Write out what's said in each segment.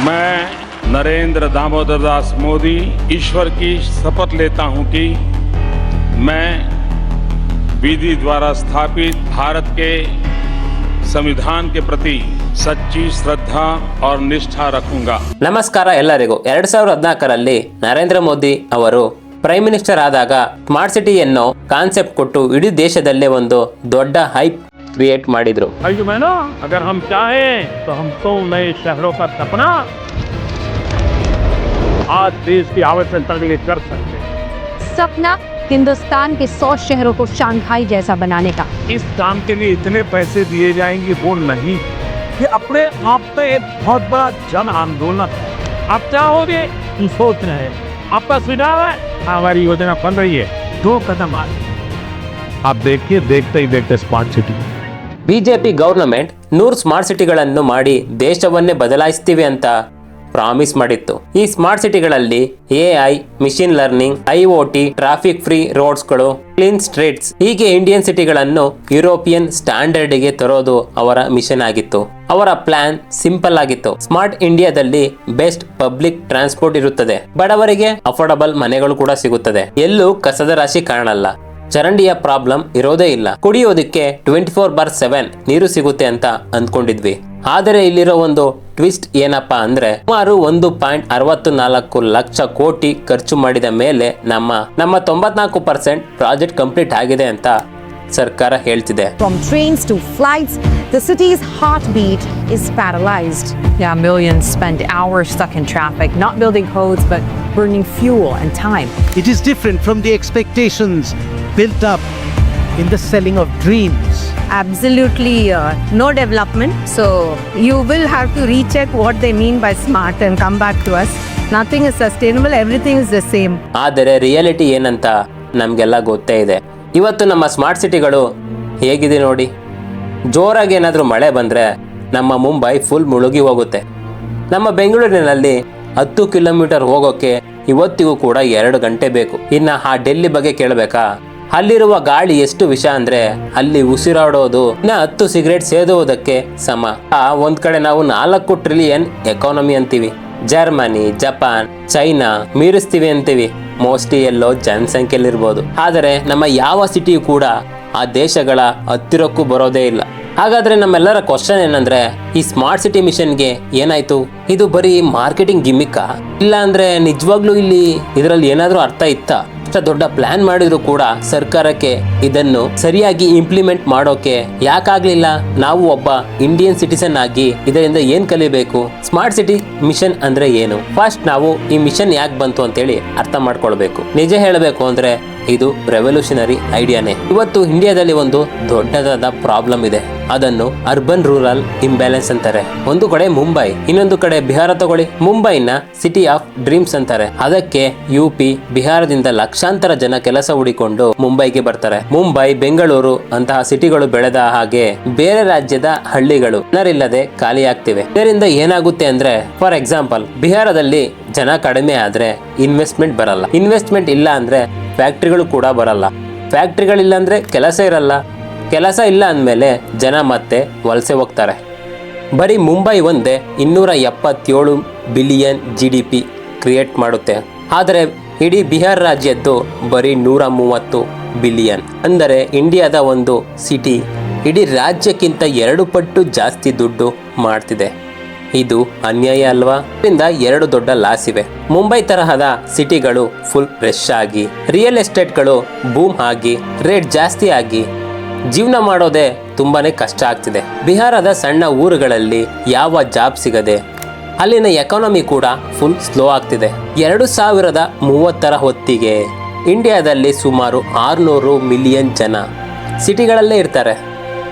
मैं नरेंद्र दामोदर दास मोदी ईश्वर की शपथ लेता हूं कि मैं विधि द्वारा स्थापित भारत के संविधान के प्रति सच्ची श्रद्धा और निष्ठा रखूंगा. ನಮಸ್ಕಾರ ಎಲ್ಲರಿಗೂ. 2014ರಲ್ಲಿ ನರೇಂದ್ರ ಮೋದಿ ಅವರು ಪ್ರೈಮ್ ಮಿನಿಸ್ಟರ್ ಆದಾಗ ಸ್ಮಾರ್ಟ್ ಸಿಟಿ ಅನ್ನೋ ಕಾನ್ಸೆಪ್ಟ್ ಕೊಟ್ಟು ಇಡೀ ದೇಶದಲ್ಲೇ ಒಂದು ದೊಡ್ಡ ಹೈಪ್ ಕ್ರಿಯೇಟ್ ಮಾಡಿದ್ರು. अगर हम चाहें तो हम 100 नए शहरों का सपना आज देश की आवश्यकता के लिए कर सकते हैं. सपना हिंदुस्तान के 100 शहरों को शंघाई जैसा बनाने का. इस काम के लिए इतने पैसे दिए जाएंगे वो नहीं, ये अपने आप में एक बहुत बड़ा जन आंदोलन है. आप चाहोगे सोच रहे हैं, आपका सुझाव है, हमारी योजना बन रही है, 2 कदम आगे. आप देखिए, देखते ही देखते smart city. BJP government 100 smart ಸಿಟಿಗಳನ್ನು ಮಾಡಿ ದೇಶವನ್ನೇ ಬದಲಾಯಿಸ್ತೀವಿ ಅಂತ ಪ್ರಾಮಿಸ್ ಮಾಡಿತ್ತು. ಈ ಸ್ಮಾರ್ಟ್ ಸಿಟಿಗಳಲ್ಲಿ AI, machine learning, IoT, traffic free ರೋಡ್ಸ್ಗಳು, ಕ್ಲೀನ್ ಸ್ಟ್ರೀಟ್ಸ್ ಹೀಗೆ ಇಂಡಿಯನ್ ಸಿಟಿಗಳನ್ನು ಯುರೋಪಿಯನ್ ಸ್ಟ್ಯಾಂಡರ್ಡ್ಗೆ ತರೋದು ಅವರ ಮಿಷನ್ ಆಗಿತ್ತು. ಅವರ ಪ್ಲಾನ್ ಸಿಂಪಲ್ ಆಗಿತ್ತು. ಸ್ಮಾರ್ಟ್ ಇಂಡಿಯಾದಲ್ಲಿ ಬೆಸ್ಟ್ ಪಬ್ಲಿಕ್ ಟ್ರಾನ್ಸ್ಪೋರ್ಟ್ ಇರುತ್ತದೆ, ಬಡವರಿಗೆ ಅಫೋರ್ಡಬಲ್ ಮನೆಗಳು ಕೂಡ ಸಿಗುತ್ತದೆ, ಎಲ್ಲೂ ಕಸದ ರಾಶಿ ಕಾಣಲ್ಲ, ಚರಂಡಿಯ ಪ್ರಾಬ್ಲಮ್ ಇರೋದೇ ಇಲ್ಲ, ಕುಡಿಯೋದಕ್ಕೆ 24/7 ನೀರು ಸಿಗುತ್ತೆ ಅಂತ ಅಂದ್ಕೊಂಡಿದ್ವಿ. ಆದರೆ ಇಲ್ಲಿರೋ ಒಂದು ಟ್ವಿಸ್ಟ್ ಏನಪ್ಪಾ ಅಂದ್ರೆ ಸುಮಾರು 1.64 ಲಕ್ಷ ಕೋಟಿ ಖರ್ಚು ಮಾಡಿದ ಮೇಲೆ ನಮ್ಮ 94% ಪ್ರಾಜೆಕ್ಟ್ ಕಂಪ್ಲೀಟ್ ಆಗಿದೆ ಅಂತ ಸರ್ಕಾರ ಹೇಳ್ತಿದೆ. From trains to flights, the city's heartbeat is paralyzed. Yeah, millions spend hours stuck in traffic, not building roads but burning fuel and time. It is different from the expectations built up in the selling of dreams. Absolutely no development. So you will have to recheck what they mean by smart and come back to us. Nothing is sustainable, everything is the same. ಆದರೆ reality ಏನಂತ ನಮಗೆಲ್ಲ ಗೊತ್ತೇ ಇದೆ. ಇವತ್ತು ನಮ್ಮ smart ಸಿಟಿಗಳು ಹೇಗಿದೆ ನೋಡಿ. ಜೋರಾಗಿ ಏನಾದರೂ ಮಳೆ ಬಂದರೆ ನಮ್ಮ ಮುಂಬೈ ಫುಲ್ ಮುಳುಗಿ ಹೋಗುತ್ತೆ. ನಮ್ಮ ಬೆಂಗಳೂರಿನಲ್ಲಿ 10 ಕಿಲೋಮೀಟರ್ ಹೋಗೋಕ್ಕೆ ಇವತ್ತಿಗೂ ಕೂಡ 2 ಗಂಟೆ ಬೇಕು. ಇನ್ನು ಆ ಡೆಲ್ಲಿ ಬಗ್ಗೆ ಕೇಳಬೇಕಾ? ಅಲ್ಲಿರುವ ಗಾಳಿ ಎಷ್ಟು ವಿಷ ಅಂದ್ರೆ ಅಲ್ಲಿ ಉಸಿರಾಡೋದು 10 ಸಿಗರೇಟ್ ಸೇದುವುದಕ್ಕೆ ಸಮ. ಒಂದ್ ಕಡೆ ನಾವು 4 ಟ್ರಿಲಿಯನ್ ಎಕಾನಮಿ ಅಂತೀವಿ, ಜರ್ಮನಿ, ಜಪಾನ್, ಚೈನಾ ಮೀರಿಸ್ತೀವಿ ಅಂತೀವಿ. ಮೋಸ್ಟ್ಲಿ ಎಲ್ಲೋ ಜನಸಂಖ್ಯೆಯಲ್ಲಿರ್ಬೋದು, ಆದರೆ ನಮ್ಮ ಯಾವ ಸಿಟಿಯು ಕೂಡ ಆ ದೇಶಗಳ ಹತ್ತಿರಕ್ಕೂ ಬರೋದೇ ಇಲ್ಲ. ಹಾಗಾದ್ರೆ ನಮ್ಮೆಲ್ಲರ ಕ್ವಶನ್ ಏನಂದ್ರೆ, ಈ ಸ್ಮಾರ್ಟ್ ಸಿಟಿ ಮಿಷನ್ಗೆ ಏನಾಯ್ತು? ಇದು ಬರೀ ಮಾರ್ಕೆಟಿಂಗ್ ಗಿಮಿಕ್ಕಾ? ಇಲ್ಲ ಅಂದ್ರೆ ನಿಜವಾಗ್ಲೂ ಇಲ್ಲಿ ಇದರಲ್ಲಿ ಏನಾದ್ರೂ ಅರ್ಥ ಇತ್ತಾ? ಇಷ್ಟ ದೊಡ್ಡ ಪ್ಲಾನ್ ಮಾಡಿದ್ರು ಕೂಡ ಸರ್ಕಾರಕ್ಕೆ ಇದನ್ನು ಸರಿಯಾಗಿ ಇಂಪ್ಲಿಮೆಂಟ್ ಮಾಡೋಕೆ ಯಾಕಾಗ್ಲಿಲ್ಲ? ನಾವು ಒಬ್ಬ ಇಂಡಿಯನ್ ಸಿಟಿಸನ್ ಆಗಿ ಇದರಿಂದ ಏನ್ ಕಲಿಬೇಕು? ಸ್ಮಾರ್ಟ್ ಸಿಟಿ ಮಿಷನ್ ಅಂದ್ರೆ ಏನು? ಫಸ್ಟ್ ನಾವು ಈ ಮಿಷನ್ ಯಾಕೆ ಬಂತು ಅಂತೇಳಿ ಅರ್ಥ ಮಾಡ್ಕೊಳ್ಬೇಕು. ನಿಜ ಹೇಳಬೇಕು ಅಂದ್ರೆ ಇದು ರೆವಲ್ಯೂಷನರಿ ಐಡಿಯಾನೇ. ಇವತ್ತು ಇಂಡಿಯಾದಲ್ಲಿ ಒಂದು ದೊಡ್ಡದಾದ ಪ್ರಾಬ್ಲಮ್ ಇದೆ, ಅದನ್ನು ಅರ್ಬನ್ ರೂರಲ್ ಇಂಬ್ಯಾಲೆನ್ಸ್ ಅಂತಾರೆ. ಒಂದು ಕಡೆ ಮುಂಬೈ, ಇನ್ನೊಂದು ಕಡೆ ಬಿಹಾರ ತಗೊಳ್ಳಿ. ಮುಂಬೈನ ಸಿಟಿ ಆಫ್ ಡ್ರೀಮ್ಸ್ ಅಂತಾರೆ. ಅದಕ್ಕೆ UP, ಬಿಹಾರದಿಂದ ಲಕ್ಷಾಂತರ ಜನ ಕೆಲಸ ಹುಡಿಕೊಂಡು ಮುಂಬೈಗೆ ಬರ್ತಾರೆ. ಮುಂಬೈ, ಬೆಂಗಳೂರು ಅಂತಹ ಸಿಟಿಗಳು ಬೆಳೆದ ಹಾಗೆ ಬೇರೆ ರಾಜ್ಯದ ಹಳ್ಳಿಗಳು ಜನರಿಲ್ಲದೆ ಖಾಲಿಯಾಗ್ತಿವೆ. ಇದರಿಂದ ಏನಾಗುತ್ತೆ ಅಂದ್ರೆ, ಫಾರ್ ಎಕ್ಸಾಂಪಲ್ ಬಿಹಾರದಲ್ಲಿ ಜನ ಕಡಿಮೆ ಆದ್ರೆ ಇನ್ವೆಸ್ಟ್ಮೆಂಟ್ ಬರಲ್ಲ, ಇನ್ವೆಸ್ಟ್ಮೆಂಟ್ ಇಲ್ಲ ಅಂದ್ರೆ ಫ್ಯಾಕ್ಟ್ರಿಗಳು ಕೂಡ ಬರಲ್ಲ, ಫ್ಯಾಕ್ಟ್ರಿಗಳಿಲ್ಲ ಅಂದ್ರೆ ಕೆಲಸ ಇರಲ್ಲ, ಕೆಲಸ ಇಲ್ಲ ಅಂದಮೇಲೆ ಜನ ಮತ್ತೆ ವಲಸೆ ಹೋಗ್ತಾರೆ. ಬರೀ ಮುಂಬೈ ಒಂದೇ 277 ಬಿಲಿಯನ್ GDP ಕ್ರಿಯೇಟ್ ಮಾಡುತ್ತೆ. ಆದರೆ ಇಡೀ ಬಿಹಾರ ರಾಜ್ಯದ್ದು ಬರೀ 130 ಬಿಲಿಯನ್. ಅಂದರೆ ಇಂಡಿಯಾದ ಒಂದು ಸಿಟಿ ಇಡೀ ರಾಜ್ಯಕ್ಕಿಂತ 2 ಪಟ್ಟು ಜಾಸ್ತಿ ದುಡ್ಡು ಮಾಡ್ತಿದೆ. ಇದು ಅನ್ಯಾಯ ಅಲ್ವಾ? ಇದರಿಂದ 2 ದೊಡ್ಡ ಲಾಸ್ ಇವೆ. ಮುಂಬೈ ತರಹದ ಸಿಟಿಗಳು ಫುಲ್ ರಶ್ ಆಗಿ, ರಿಯಲ್ ಎಸ್ಟೇಟ್ಗಳು ಬೂಮ್ ಆಗಿ, ರೇಟ್ ಜಾಸ್ತಿ ಆಗಿ ಜೀವನ ಮಾಡೋದೇ ತುಂಬಾನೇ ಕಷ್ಟ ಆಗ್ತಿದೆ. ಬಿಹಾರದ ಸಣ್ಣ ಊರುಗಳಲ್ಲಿ ಯಾವ ಜಾಬ್ ಸಿಗದೆ ಅಲ್ಲಿನ ಎಕಾನಮಿ ಕೂಡ ಫುಲ್ ಸ್ಲೋ ಆಗ್ತಿದೆ. 2030ರ ಹೊತ್ತಿಗೆ ಇಂಡಿಯಾದಲ್ಲಿ ಸುಮಾರು 600 ಮಿಲಿಯನ್ ಜನ ಸಿಟಿಗಳಲ್ಲೇ ಇರ್ತಾರೆ.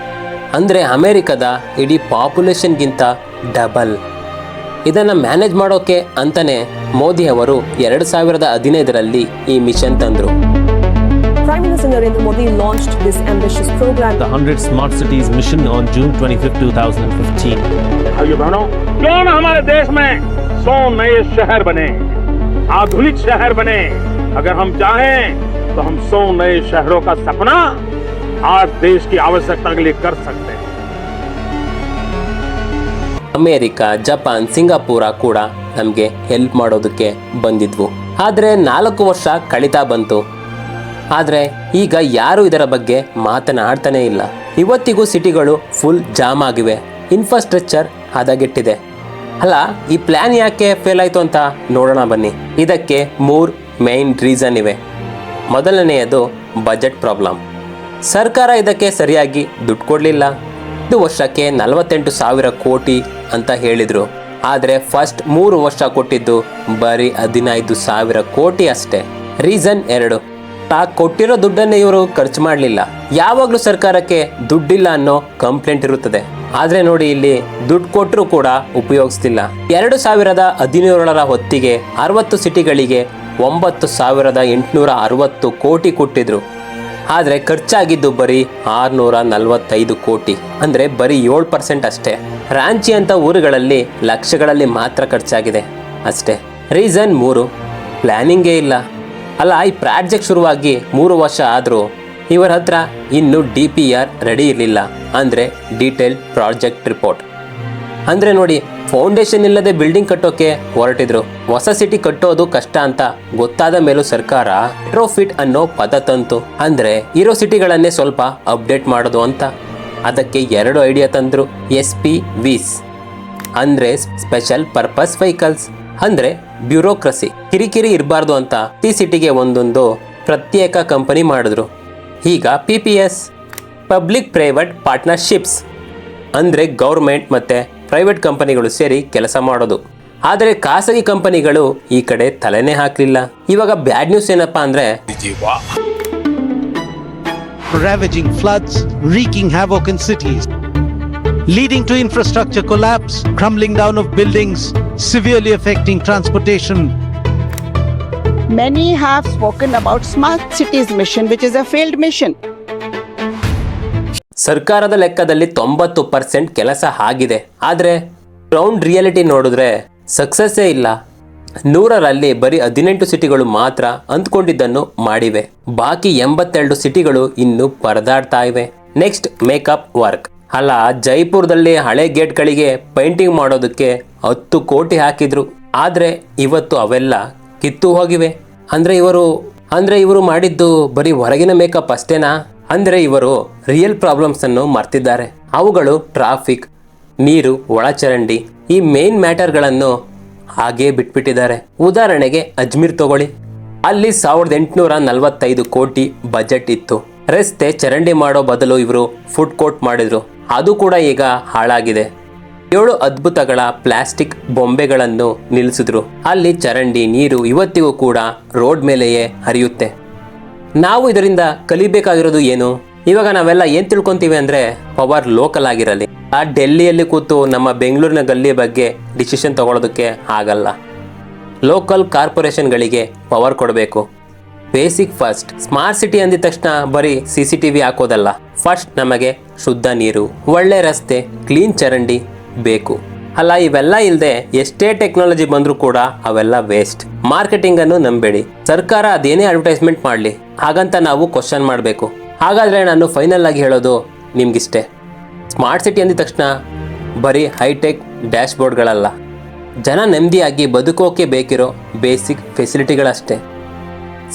ಅಂದರೆ ಅಮೆರಿಕದ ಇಡೀ ಪಾಪ್ಯುಲೇಷನ್ಗಿಂತ ಡಬಲ್. ಇದನ್ನು ಮ್ಯಾನೇಜ್ ಮಾಡೋಕೆ ಅಂತಾನೆ ಮೋದಿ ಅವರು 2015ರಲ್ಲಿ ಈ ಮಿಷನ್ ತಂದರು. Prime Minister Narendra Modi launched this ambitious program, The 100 Smart Cities Mission, on June 25, 2015. भाइयों बहनों, क्यों न हमारे देश में 100 नए शहर बने, आधुनिक शहर बने. अगर हम चाहें तो हम 100 नए शहरों का सपना आज देश की आवश्यकता के लिए कर सकते हैं. ಅಮೇರಿಕಾ, ಜಪಾನ್, ಸಿಂಗಾಪುರ ಕೂಡ ನಮಗೆ ಹೆಲ್ಪ್ ಮಾಡೋದಕ್ಕೆ ಬಂದಿದ್ವು. ಆದರೆ 4 ವರ್ಷ ಕಳೀತಾ ಬಂತು. ಆದರೆ ಈಗ ಯಾರು ಇದರ ಬಗ್ಗೆ ಮಾತನಾಡ್ತಾನೇ ಇಲ್ಲ. ಇವತ್ತಿಗೂ ಸಿಟಿಗಳು ಫುಲ್ ಜಾಮ್ ಆಗಿವೆ, ಇನ್ಫ್ರಾಸ್ಟ್ರಕ್ಚರ್ ಹದಗೆಟ್ಟಿದೆ. ಅಲ್ಲ, ಈ ಪ್ಲ್ಯಾನ್ ಯಾಕೆ ಫೇಲ್ ಆಯಿತು ಅಂತ ನೋಡೋಣ ಬನ್ನಿ. ಇದಕ್ಕೆ 3 ಮೇನ್ ರೀಸನ್ ಇವೆ. ಮೊದಲನೆಯದು ಬಜೆಟ್ ಪ್ರಾಬ್ಲಮ್. ಸರ್ಕಾರ ಇದಕ್ಕೆ ಸರಿಯಾಗಿ ದುಡ್ಡು ಕೊಡಲಿಲ್ಲ. 1 ವರ್ಷಕ್ಕೆ 48,000 ಕೋಟಿ ಅಂತ ಹೇಳಿದರು. ಆದರೆ ಫಸ್ಟ್ 3 ವರ್ಷ ಕೊಟ್ಟಿದ್ದು ಬರೀ 15,000 ಕೋಟಿ ಅಷ್ಟೇ. ರೀಸನ್ 2, ಕೊಟ್ಟಿರೋ ದುಡ್ಡನ್ನೇ ಇವರು ಖರ್ಚು ಮಾಡಲಿಲ್ಲ. ಯಾವಾಗಲೂ ಸರ್ಕಾರಕ್ಕೆ ದುಡ್ಡಿಲ್ಲ ಅನ್ನೋ ಕಂಪ್ಲೇಂಟ್ ಇರುತ್ತದೆ. ಆದರೆ ನೋಡಿ, ಇಲ್ಲಿ ದುಡ್ಡು ಕೊಟ್ಟರೂ ಕೂಡ ಉಪಯೋಗಿಸ್ತಿಲ್ಲ. 2017ರ ಹೊತ್ತಿಗೆ 60 ಸಿಟಿಗಳಿಗೆ 9,860 ಕೋಟಿ ಕೊಟ್ಟಿದ್ರು. ಆದರೆ ಖರ್ಚಾಗಿದ್ದು ಬರೀ 645 ಕೋಟಿ, ಅಂದರೆ ಬರೀ 7% ಅಷ್ಟೇ. ರಾಂಚಿ ಅಂತ ಊರುಗಳಲ್ಲಿ ಲಕ್ಷಗಳಲ್ಲಿ ಮಾತ್ರ ಖರ್ಚಾಗಿದೆ ಅಷ್ಟೇ. ರೀಸನ್ 3, ಪ್ಲ್ಯಾನಿಂಗೇ ಇಲ್ಲ. ಅಲ್ಲ, ಈ ಪ್ರಾಜೆಕ್ಟ್ ಶುರುವಾಗಿ 3 ವರ್ಷ ಆದರೂ ಇವರ ಹತ್ರ ಇನ್ನೂ DPR ರೆಡಿ ಇರಲಿಲ್ಲ, ಅಂದರೆ ಡೀಟೇಲ್ ಪ್ರಾಜೆಕ್ಟ್ ರಿಪೋರ್ಟ್. ಅಂದರೆ ನೋಡಿ, ಫೌಂಡೇಶನ್ ಇಲ್ಲದೆ ಬಿಲ್ಡಿಂಗ್ ಕಟ್ಟೋಕೆ ಹೊರಟಿದ್ರು. ಹೊಸ ಸಿಟಿ ಕಟ್ಟೋದು ಕಷ್ಟ ಅಂತ ಗೊತ್ತಾದ ಮೇಲೂ ಸರ್ಕಾರ ರೆಟ್ರೋಫಿಟ್ ಅನ್ನೋ ಪದ ತಂತು. ಅಂದರೆ ಇರೋ ಸಿಟಿಗಳನ್ನೇ ಸ್ವಲ್ಪ ಅಪ್ಡೇಟ್ ಮಾಡೋದು ಅಂತ. ಅದಕ್ಕೆ 2 ಐಡಿಯಾ ತಂದರು. SPVs ಅಂದರೆ ಸ್ಪೆಷಲ್ ಪರ್ಪಸ್ ವೆಹಿಕಲ್ಸ್. ಅಂದರೆ ಬ್ಯೂರೋಕ್ರಸಿ, ಕಿರಿಕಿರಿ ಇರಬಾರ್ದು ಅಂತ ಈ ಸಿಟಿಗೆ ಒಂದೊಂದು ಪ್ರತ್ಯೇಕ ಕಂಪನಿ ಮಾಡಿದ್ರು. ಈಗ PPS, ಪಬ್ಲಿಕ್ ಪ್ರೈವೇಟ್ ಪಾರ್ಟ್ನರ್ಶಿಪ್ಸ್, ಅಂದರೆ ಗೌರ್ಮೆಂಟ್ ಮತ್ತು ಪ್ರೈವೇಟ್ ಕಂಪನಿಗಳು ಸೇರಿ ಕೆಲಸ ಮಾಡೋದು. ಆದರೆ ಖಾಸಗಿ ಕಂಪನಿಗಳು ಈ ಕಡೆ ತಲೆನೇ ಹಾಕಲಿಲ್ಲ. ಇವಾಗ ಬ್ಯಾಡ್ ನ್ಯೂಸ್ ಏನಪ್ಪಾ ಅಂದರೆ, ravaging floods, wreaking havoc in cities, leading to infrastructure collapse, crumbling down of buildings, severely affecting transportation. Many have spoken about Smart Cities mission, which is a failed mission. ಸರ್ಕಾರದ ಲೆಕ್ಕದಲ್ಲಿ 90% ಕೆಲಸ ಆಗಿದೆ. ಆದರೆ ground reality ನೋಡಿದ್ರೆ ಸಕ್ಸಸ್ಸೇ ಇಲ್ಲ. 100ರಲ್ಲಿ ಬರೀ 18 ಸಿಟಿಗಳು ಮಾತ್ರ ಅಂದ್ಕೊಂಡಿದ್ದನ್ನು ಮಾಡಿವೆ. ಬಾಕಿ 82 ಸಿಟಿಗಳು ಇನ್ನೂ ಪರದಾಡ್ತಾ ಇವೆ. Next, makeup work. ಅಲ್ಲ, ಜೈಪುರದಲ್ಲಿ ಹಳೆ ಗೇಟ್ಗಳಿಗೆ ಪೇಂಟಿಂಗ್ ಮಾಡೋದಕ್ಕೆ 10 ಕೋಟಿ ಹಾಕಿದ್ರು. ಆದರೆ ಇವತ್ತು ಅವೆಲ್ಲ ಕಿತ್ತು ಹೋಗಿವೆ. ಅಂದರೆ ಇವರು ಮಾಡಿದ್ದು ಬರೀ ಹೊರಗಿನ ಮೇಕಪ್ ಅಷ್ಟೇನಾ? ಅಂದರೆ ಇವರು ರಿಯಲ್ ಪ್ರಾಬ್ಲಮ್ಸನ್ನು ಮರ್ತಿದ್ದಾರೆ. ಅವುಗಳು ಟ್ರಾಫಿಕ್, ನೀರು, ಒಳಚರಂಡಿ, ಈ ಮೇನ್ ಮ್ಯಾಟರ್ಗಳನ್ನು ಹಾಗೇ ಬಿಟ್ಬಿಟ್ಟಿದ್ದಾರೆ. ಉದಾಹರಣೆಗೆ ಅಜ್ಮೀರ್ ತಗೊಳ್ಳಿ. ಅಲ್ಲಿ 1845 ಕೋಟಿ ಬಜೆಟ್ ಇತ್ತು. ರಸ್ತೆ ಚರಂಡಿ ಮಾಡೋ ಬದಲು ಇವರು ಫುಡ್ ಕೋರ್ಟ್ ಮಾಡಿದ್ರು. ಅದು ಕೂಡ ಈಗ ಹಾಳಾಗಿದೆ. 7 ಅದ್ಭುತಗಳ ಪ್ಲಾಸ್ಟಿಕ್ ಬೊಂಬೆಗಳನ್ನು ನಿಲ್ಲಿಸಿದ್ರು. ಅಲ್ಲಿ ಚರಂಡಿ ನೀರು ಇವತ್ತಿಗೂ ಕೂಡ ರೋಡ್ ಮೇಲೆಯೇ ಹರಿಯುತ್ತೆ. ನಾವು ಇದರಿಂದ ಕಲಿಬೇಕಾಗಿರೋದು ಏನು? ಇವಾಗ ನಾವೆಲ್ಲ ಏನು ತಿಳ್ಕೊತೀವಿ ಅಂದರೆ, ಪವರ್ ಲೋಕಲ್ ಆಗಿರಲಿ. ಆ ಡೆಲ್ಲಿಯಲ್ಲಿ ಕೂತು ನಮ್ಮ ಬೆಂಗಳೂರಿನ ಗಲ್ಲಿಯ ಬಗ್ಗೆ ಡಿಸಿಷನ್ ತಗೊಳ್ಳೋದಕ್ಕೆ ಆಗಲ್ಲ. ಲೋಕಲ್ ಕಾರ್ಪೊರೇಷನ್ಗಳಿಗೆ ಪವರ್ ಕೊಡಬೇಕು. Basic first. ಸ್ಮಾರ್ಟ್ ಸಿಟಿ ಅಂದಿದ ತಕ್ಷಣ ಬರೀ CCTV ಹಾಕೋದಲ್ಲ. ಫಸ್ಟ್ ನಮಗೆ ಶುದ್ಧ ನೀರು, ಒಳ್ಳೆ ರಸ್ತೆ, ಕ್ಲೀನ್ ಚರಂಡಿ ಬೇಕು. ಅಲ್ಲ, ಇವೆಲ್ಲ ಇಲ್ಲದೆ ಎಷ್ಟೇ ಟೆಕ್ನಾಲಜಿ ಬಂದರೂ ಕೂಡ ಅವೆಲ್ಲ ವೇಸ್ಟ್. ಮಾರ್ಕೆಟಿಂಗನ್ನು ನಂಬೇಡಿ. ಸರ್ಕಾರ ಅದೇನೇ ಅಡ್ವರ್ಟೈಸ್ಮೆಂಟ್ ಮಾಡಲಿ, ಹಾಗಂತ ನಾವು ಕ್ವಶನ್ ಮಾಡಬೇಕು. ಹಾಗಾದರೆ ನಾನು ಫೈನಲ್ ಆಗಿ ಹೇಳೋದು ನಿಮಗಿಷ್ಟೇ, ಸ್ಮಾರ್ಟ್ ಸಿಟಿ ಅಂದಿದ ತಕ್ಷಣ ಬರೀ ಹೈಟೆಕ್ ಡ್ಯಾಶ್ಬೋರ್ಡ್ಗಳಲ್ಲ, ಜನ ನೆಮ್ಮದಿಯಾಗಿ ಬದುಕೋಕೆ ಬೇಕಿರೋ ಬೇಸಿಕ್ ಫೆಸಿಲಿಟಿಗಳಷ್ಟೇ.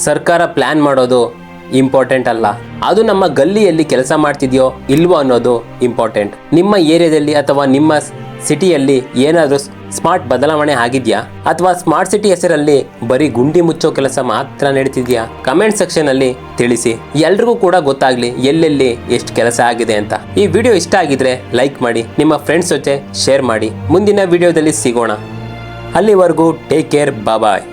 ಸರ್ಕಾರ ಪ್ಲ್ಯಾನ್ ಮಾಡೋದು ಇಂಪಾರ್ಟೆಂಟ್ ಅಲ್ಲ, ಅದು ನಮ್ಮ ಗಲ್ಲಿಯಲ್ಲಿ ಕೆಲಸ ಮಾಡ್ತಿದೆಯೋ ಇಲ್ವೋ ಅನ್ನೋದು ಇಂಪಾರ್ಟೆಂಟ್. ನಿಮ್ಮ ಏರಿಯಾದಲ್ಲಿ ಅಥವಾ ನಿಮ್ಮ ಸಿಟಿಯಲ್ಲಿ ಏನಾದರೂ ಸ್ಮಾರ್ಟ್ ಬದಲಾವಣೆ ಆಗಿದೆಯಾ? ಅಥವಾ ಸ್ಮಾರ್ಟ್ ಸಿಟಿ ಹೆಸರಲ್ಲಿ ಬರೀ ಗುಂಡಿ ಮುಚ್ಚೋ ಕೆಲಸ ಮಾತ್ರ ನಡೀತಿದೆಯಾ? ಕಮೆಂಟ್ ಸೆಕ್ಷನಲ್ಲಿ ತಿಳಿಸಿ. ಎಲ್ರಿಗೂ ಕೂಡ ಗೊತ್ತಾಗಲಿ ಎಲ್ಲೆಲ್ಲಿ ಎಷ್ಟು ಕೆಲಸ ಆಗಿದೆ ಅಂತ. ಈ ವಿಡಿಯೋ ಇಷ್ಟ ಆಗಿದ್ರೆ ಲೈಕ್ ಮಾಡಿ, ನಿಮ್ಮ ಫ್ರೆಂಡ್ಸ್ ಜೊತೆ ಶೇರ್ ಮಾಡಿ. ಮುಂದಿನ ವಿಡಿಯೋದಲ್ಲಿ ಸಿಗೋಣ. ಅಲ್ಲಿವರೆಗೂ ಟೇಕ್ ಕೇರ್, ಬಾಯ್.